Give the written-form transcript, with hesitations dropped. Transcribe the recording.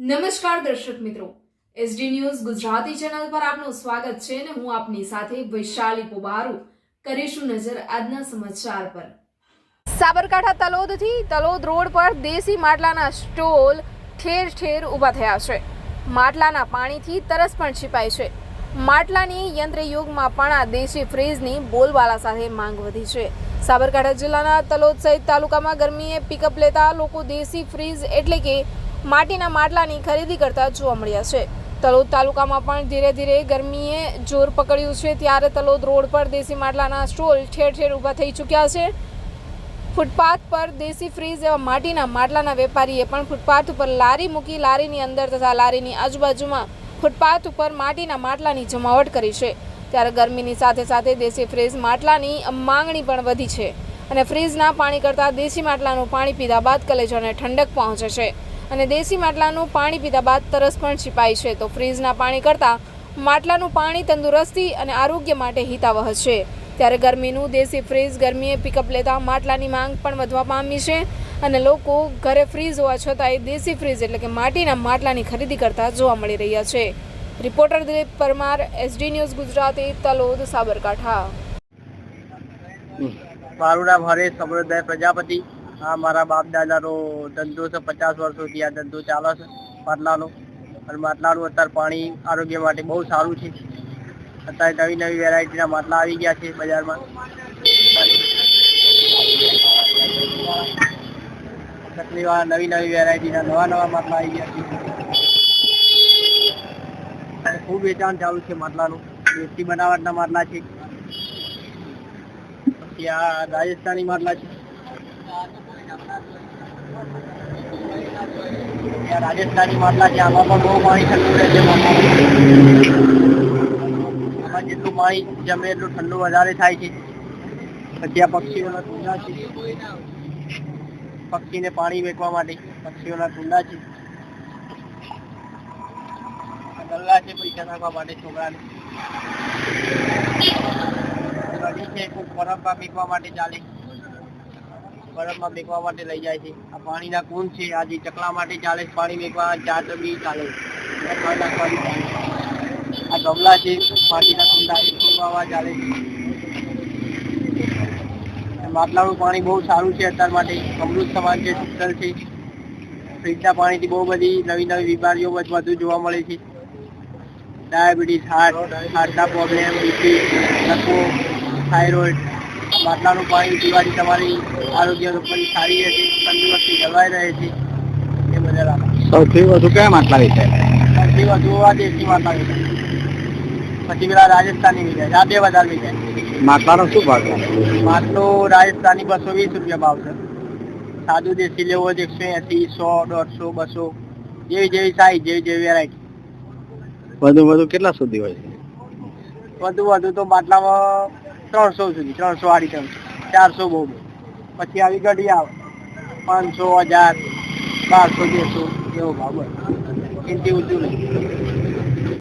નમસ્કાર દર્શક મિત્રો, એસડી ન્યૂઝ ગુજરાતી ચેનલ પર આપનું સ્વાગત છે અને હું આપની સાથે વૈશાલી પોબારુ કરીશું નજર આજના સમાચાર પર। સાબરકાંઠા તલોદથી તલોદ રોડ પર દેશી માટલાના સ્ટોલ ઠેર ઠેર ઊભા થયા છે। માટલાના પાણીથી તરસ પણ છીપાય છે। માટલાની યંત્રયુગમાં પણ આ દેશી ફ્રીજની બોલબાલા સાથે માંગ વધી છે। સાબરકાંઠા જિલ્લાના તલોદ સહિત તાલુકામાં ગરમીએ પિકઅપ લેતા લોકો દેશી ફ્રીજ એટલે કે માટીના માટલાની ખરીદી કરતા જોવા મળ્યા છે। તલોદ તાલુકામાં પણ ધીરે ધીરે ગરમીએ જોર પકડ્યું છે, ત્યારે તલોદ રોડ પર દેશી માટલાના સ્ટોલ ઠેર ઠેર ઊભા થઈ ચૂક્યા છે। ફૂટપાથ પર દેશી ફ્રીજ એવા માટીના માટલાના વેપારીએ પણ ફૂટપાથ ઉપર લારી મૂકી લારીની અંદર તથા લારીની આજુબાજુમાં ફૂટપાથ ઉપર માટીના માટલાની જમાવટ કરી છે। ત્યારે ગરમીની સાથે સાથે દેશી ફ્રીજ માટલાની માંગણી પણ વધી છે અને ફ્રીજના પાણી કરતાં દેશી માટલાનું પાણી પીધા બાદ કલેજાને ઠંડક પહોંચે છે અને દેશી માટલાનું પાણી પીધા બાદ તરસ પણ છીપાય છે। તો ફ્રીજના પાણી કરતાં માટલાનું પાણી તંદુરસ્તી અને આરોગ્ય માટે હિતાવહ છે। ત્યારે ગરમીનું દેશી ફ્રીજ ગરમીએ પિકઅપ લેતા માટલાની માંગ પણ વધવા પામી છે અને લોકો ઘરે ફ્રીજ હોવા છતાંય દેશી ફ્રીજ એટલે કે માટીના માટલાની ખરીદી કરતા જોવા મળી રહ્યા છે। Reporter Dilip Parmar, SD news Gujarati, Talod, Sabarkantha. મારું નામ હરેશ સમૃદ્ધભાઈ પ્રજાપતિ। આ મારા બાપ દાદાનો ધંધો છે, 50 વર્ષોથી આ ધંધો ચાલે છે માટલાનો। અને માટલાનું અત્યારે પાણી આરોગ્ય માટે બહુ સારું છે। અત્યારે નવી નવી વેરાયટીના માટલા આવી ગયા છે બજારમાં। ચકલીવાળા નવી નવી વેરાયટીના નવા માટલા આવી ગયા છે અને ખૂબ વેચાણ ચાલુ છે માટલાનું। દેશી બનાવટના માટલા છે। પછી આ રાજસ્થાની માટલા છે। રાજસ્થાની માટલા છે, આમાં પણ બહુ પાણી ઠંડુ રહે છે। આમાં જેટલું પાણી જમે એટલું ઠંડુ વધારે થાય છે। પછી આ પક્ષીઓના કુંડા છે, પક્ષીને પાણી વેચવા માટે પક્ષીઓના કુંડા છે। ગલ્લા છે પૈસા નાખવા માટે છોકરાને। નદી છે, કોઈ બરફમાં મેકવા માટે ચાલે, બરફમાં મેકવા માટે લઈ જાય છે। આ પાણીના કુંડ છે, આ જે ચકલા માટે ચાલે પાણી મેકવા ચાટ બી ચાલે, આ ગમલા છે, પાણીના કુંડા મેકવા ચાલે। માટલાનું પાણી બહુ સારું છે અત્યાર માટે, અમૃત સમાન છે, શીતળ છે। ફ્રીજના પાણીથી બહુ બધી નવી નવી બીમારીઓ વધુ જોવા મળે છે। ડાયાબિટીસ, હાર્ટના પ્રોબ્લેમ, બીપી, લકવો, થાઇરોઇડ। માટલાનું પાણી પીવાથી તમારી આરોગ્ય પણ સારી રહે છે, તંદુરસ્તી જળવાઈ રહે છે। એ બધા સૌથી વધુ કયા માટલા વેચાય? સૌથી વધુ આ દેશી માટલા વેચાય, પછી પેલા રાજસ્થાની વેચાય, આ બે વધારે વેચાય। માટલાનો શું ભાવ છે? માટલો રાજસ્થાની 220 રૂપિયા ભાવ છે। સાદું દેશી લેવો હોય 180, 100, 150, 200, જેવી જેવી સાઈઝ, જેવી જેવી વેરાયટી। વધુ કેટલા સુધી હોય છે? વધુ તો માટલામાં 300 સુધી, 300, 350, 400 બહુ। પછી આવી ગઢી આવે 500, 1000, 1200, 200 એવો ભાવ હોય, એનાથી ઊંચું નહીં।